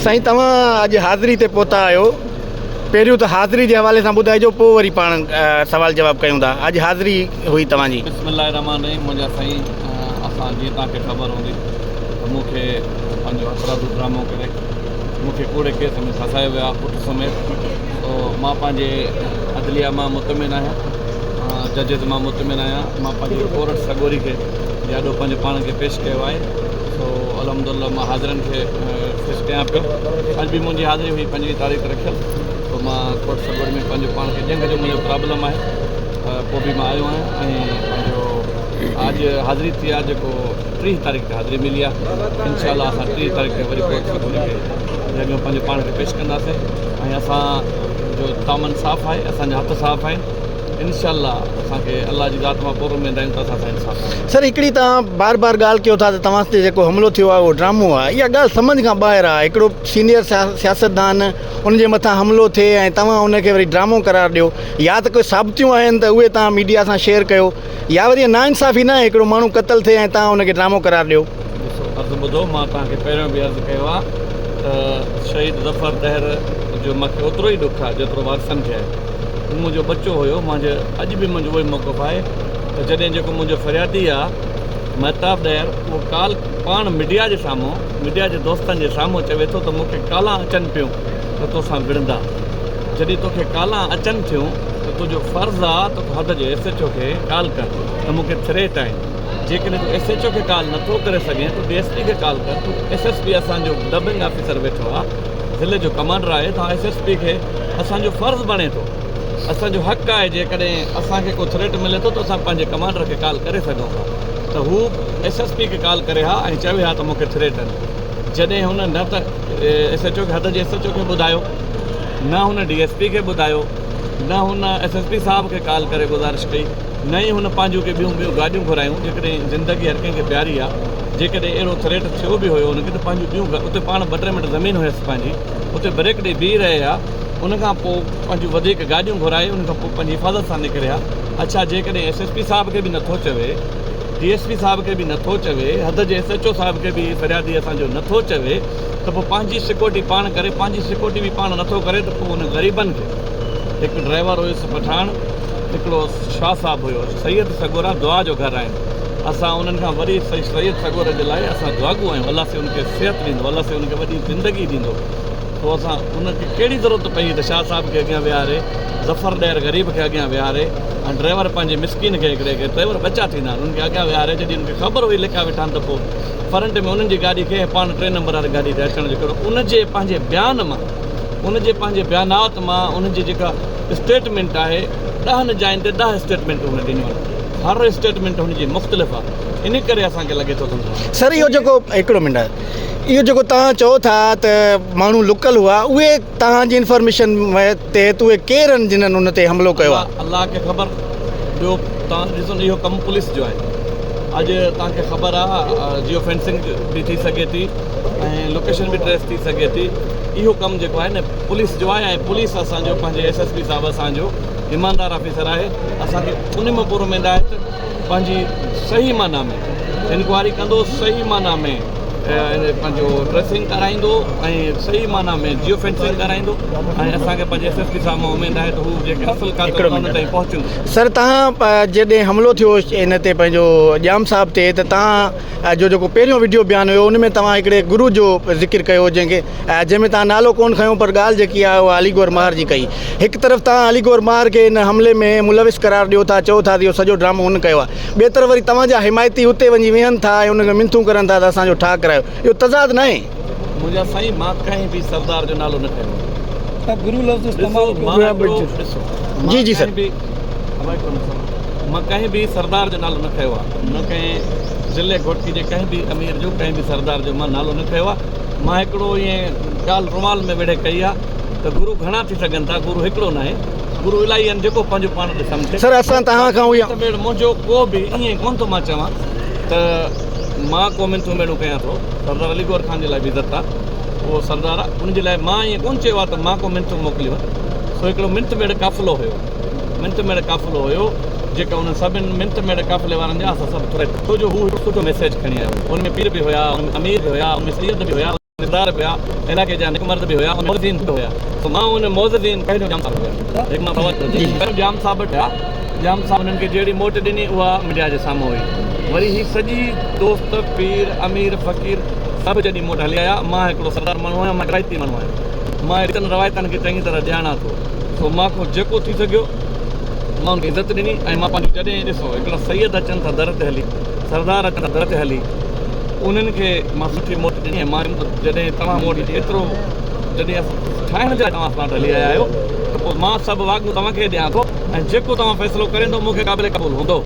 साईं तव्हां अॼु हाज़िरी ते पहुता आहियो, पहिरियों त हाज़िरी जे हवाले सां ॿुधाइजो, पोइ वरी पाण सवाल जवाब कयूं था। अॼु हाज़िरी हुई तव्हांजी। बिस्मिल्लाह रहमान रहीम। मुंहिंजा साईं, असां जीअं तव्हांखे ख़बर हूंदी त मूंखे पंहिंजो अपराधी ड्रामो करे मूंखे कूड़े केस में फसायो वियो आहे, पुट समेत। तो मां पंहिंजे अदलिया मां मुतमिन आहियां, जजिस मां मुतमिन आहियां। मां पंहिंजी कोर्ट सगोरी खे ॾाढो पंहिंजे पाण खे पेश कयो आहे। तो अलहमदुलिल्लाह मां हाज़िरनि खे पेश कयां पियो। अॼु बि मुंहिंजी हाज़िरी हुई 25 तारीख़ रखियल। तो मां कोर्ट सगोरी में पंहिंजो पाण खे जंग जो मुंहिंजो प्रॉब्लम आहे, पोइ बि मां आयो आहियां। ऐं पंहिंजो अॼु हाज़िरी थी आहे, जेको 30 तारीख़ ते हाज़िरी मिली आहे। इंशाअल्लाह असां 30 तारीख़ ते वरी कोर्ट सगोरी खे जंग पंहिंजे पाण खे पेश कंदासीं। ऐं असांजो दामन साफ़ आहे, असांजा हथ साफ़ आहिनि। इंशाअल्लाह असांखे अल्लाह जी ज़ात मां पूरो उमेद आहियूं त असां इंसाफ़। सर हिकिड़ी तव्हां बार बार ॻाल्हि कयो था त तव्हां ते जेको हमिलो थियो आहे उहो ड्रामो आहे। इहा ॻाल्हि सम्झ खां ॿाहिरि आहे। हिकिड़ो सीनियर सियासतदान उनजे मथां हमिलो थिए ऐं तव्हां उनखे वरी ड्रामो करार ॾियो। या त कोई साबितियूं आहिनि त उहे तव्हां मीडिया सां शेयर कयो, या वरी नाइंसाफ़ी न आहे हिकिड़ो माण्हू क़तल थिए ऐं तव्हां उनखे ड्रामो करार ॾियो। अर्ज़ु ॿुधो, मां तव्हांखे पहिरियों बि अर्ज़ु कयो आहे त शहीद ज़फ़र दहर जो मूंखे ओतिरो ई ॾुखु आहे जेतिरो वारसनि खे आहे। हू मुंहिंजो बचो हुयो। मुंहिंजो अॼु बि मुंहिंजो उहो ई मौक़फ़ आहे त जॾहिं जेको मुंहिंजो फ़रियादी आहे महताब दहर, उहो काल पाण मीडिया जे साम्हूं, मीडिया जे दोस्तनि जे साम्हूं चवे थो त मूंखे काला अचनि पियूं त तोसां विढ़ंदा। जॾहिं तोखे काला अचनि थियूं त तुंहिंजो फ़र्ज़ु आहे त हद जे SHO खे कॉल कर त मूंखे थ्रेट आहिनि। जेकॾहिं तूं SHO खे कॉल नथो करे सघें तूं DSP खे कॉल कर। तूं SSP असांजो डबिंग ऑफिसर वेठो आहे, ज़िले जो कमांडर आहे, तव्हां SSP खे असांजो फ़र्ज़ु बणे थो, असांजो हक़ु आहे। जेकॾहिं असांखे को थ्रेट मिले थो त असां पंहिंजे कमांडर खे कॉल करे सघूं था। त हू SSP खे कॉल करे हा ऐं चवे हा त मूंखे थ्रेट आहिनि। जॾहिं हुन न त SHO खे हद जे SHO खे ॿुधायो, न हुन DSP खे ॿुधायो, न हुन SSP साहब खे कॉल करे गुज़ारिश कई, न ई हुन पंहिंजूं के ॿियूं गाॾियूं घुरायूं। जेकॾहिं ज़िंदगी हर कंहिंखे प्यारी आहे, जेकॾहिं अहिड़ो थ्रेट थियो बि हुयो हुनखे त पंहिंजूं ॿियूं उते पाण 2-3 मिंट ज़मीन हुयसि पंहिंजी, उते ब्रेक ॾेई बीह रहे हा। उनखां पोइ पंहिंजूं वधीक गाॾियूं घुराए उनखां पोइ पंहिंजी हिफ़ाज़त सां निकिरिया। अच्छा, जेकॾहिं SSP साहब खे बि नथो चवे, DSP साहब खे बि नथो चवे, हद जे SHO साहब खे बि फ़रियादी असांजो नथो चवे, त पोइ पंहिंजी सिक्योरिटी पाण करे, पंहिंजी सिक्योरिटी बि पाण नथो करे, त पोइ उन ग़रीबनि खे, हिकु ड्राइवर हुयुसि पठाण, हिकिड़ो शाह साहबु हुयो, सैयद सगोरा दुआ जो घरु आहिनि। असां उन्हनि खां वरी सैयद सगोर जे लाइ असां दुआगू आहियूं। अलाह से उनखे सिहत ॾींदो, अलाह से उनखे वॾी ज़िंदगी ॾींदो। तो असां उनखे कहिड़ी ज़रूरत पई त शाह साहब खे अॻियां विहारे, ज़फ़र दहर ग़रीब खे अॻियां विहारे, ऐं ड्राइवर पंहिंजे मिसकिन खे, हिकिड़े खे ड्राइवर बचा थींदा आहिनि, उनखे अॻियां विहारे। जॾहिं उनखे ख़बर हुई लिखिया वेठा आहिनि त पोइ फ्रंट में उन्हनि जी गाॾी खे पाण 3 नंबर वारी गाॾी ते अचण जो कहिड़ो उनजे पंहिंजे बयान मां, उनजे पंहिंजे बयानात मां, उनजी जेका स्टेटमेंट आहे, 10 जाइनि ते 10 स्टेटमेंट हुन ॾिनियूं आहिनि। हर स्टेटमेंट हुनजी मुख़्तलिफ़ आहे। इन करे असांखे लॻे थो सर इहो जेको हिकिड़ो मिंट आहे, इहो जेको तव्हां चओ था त माण्हू लुकल हुआ, उहे तव्हांजी इंफॉर्मेशन तहत उहे केरु आहिनि जिन्हनि उन ते हमिलो कयो आहे? अल्लाह खे ख़बर। ॿियो तव्हां ॾिसो न, इहो कमु पुलिस जो आहे। अॼु तव्हांखे ख़बर आहे जियो फेंसिंग बि थी सघे थी ऐं लोकेशन बि ट्रेस थी सघे थी। इहो कमु जेको आहे न पुलिस जो आहे, ऐं पुलिस असांजो पंहिंजे SSP साहिबु असांजो ईमानदार ऑफिसर आहे। असांखे उन में पूरो उमेद आहे त पंहिंजी सही माना में इंक्वायरी कंदो, सही माना में पंहिंजो ट्रेसिंग कराईंदो ऐं सही माना में जियो फेंसिंग कराईंदो। ऐं असांखे पंहिंजे SSP साहिब मां उमेद आहे त हू जेके असुल कातिल हुन ताईं पहुचंदो। सर तव्हां जॾहिं हमिलो थियो इन ते पंहिंजो जाम साहब ते, त तव्हां जो जेको पहिरियों वीडियो बयानु हुयो उन में तव्हां हिकिड़े गुरू जो ज़िक्र कयो, जंहिंमें तव्हां नालो कोन खयो, पर ॻाल्हि जेकी आहे उहा अली गौर महार जी कई। हिकु तरफ़ तव्हां अली गौर महार खे इन हमले में मुलविस करार ॾियो था, चओ था त इहो सॼो ड्रामो हुन कयो आहे। ॿिए तरफ़ वरी तव्हांजा हिमायती हुते वञी वेहनि था ऐं उनखे मिनथूं करनि था त असांजो ठाह करायो। इहो तज़ाद न आहे? मुंहिंजा साईं, मां कंहिं बि सरदार जो नालो न खयो। जी जी सर, मां कंहिं बि सरदार जो नालो न खयो आहे, न कंहिं ज़िले घोटकी जे कंहिं बि अमीर जो, कंहिं बि सरदार जो मां नालो न खयो आहे। मां हिकिड़ो ईअं ॻाल्हि रुमाल में वेड़े कई आहे त गुरू घणा थी सघनि था, गुरू हिकिड़ो न आहे, गुरू इलाही आहिनि जेको पंहिंजो पाण ॾे सम्झे। सर असां तव्हां खां मुंहिंजो को बि ईअं कोन थो मां चवां त मां को मिनथूं मेड़ूं कयां थो। सरदार अली गौर ख़ान जे लाइ बि इज़त आहे, उहो सरदार आहे, उनजे लाइ मां ईअं कोन चयो आहे त मां को मिनथूं मोकिलियो। सो हिकिड़ो मिंथ मेड़ काफ़िलो हुयो, मिंथ मेड़ काफ़िलो हुयो जेका उन सभिनि मिंट में काफ़िले वारनि जा असां सभु थोरे छो जो हू हिकु सुठो मैसेज खणी आयो हुन में पीर बि हुया उन में अमीर बि हुया उन में सैयद बि हुया निज़ार बि हुया इलाइक़े जा निकमर्द बि हुया उन मौज़ीन बि हुया त मां उन मौज़ीन पहिरियों जाम साहिब हुया हिकु मां पहिरियों जाम साहिब हुया जाम साहिब हुननि खे जहिड़ी मोट ॾिनी उहा मीडिया जे साम्हूं हुई वरी ही सॼी दोस्त पीर अमीर फ़क़ीर सभु जॾहिं मोट हली आया मां हिकिड़ो सरदार माण्हू आहियां मां रवायती माण्हू आहियां मां रीतनि रवायतनि खे चङी तरह ॼाणा थो सो मां को जेको थी सघियो मां उनखे इज़त ॾिनी ऐं मां पंहिंजो जॾहिं ॾिसो हिकिड़ा सैयद अचनि था दर ते हली सरदार अचनि था दर ते हली उन्हनि खे मां सुठी मोट ॾिनी ऐं मां जॾहिं तव्हां मोट एतिरो जॾहिं ठाहिण जा तव्हां असां वटि हली आया आहियो त पोइ मां सभु वाॻियूं तव्हांखे ॾियां थो ऐं जेको तव्हां फ़ैसिलो करे थो मूंखे क़ाबिल क़बूल हूंदो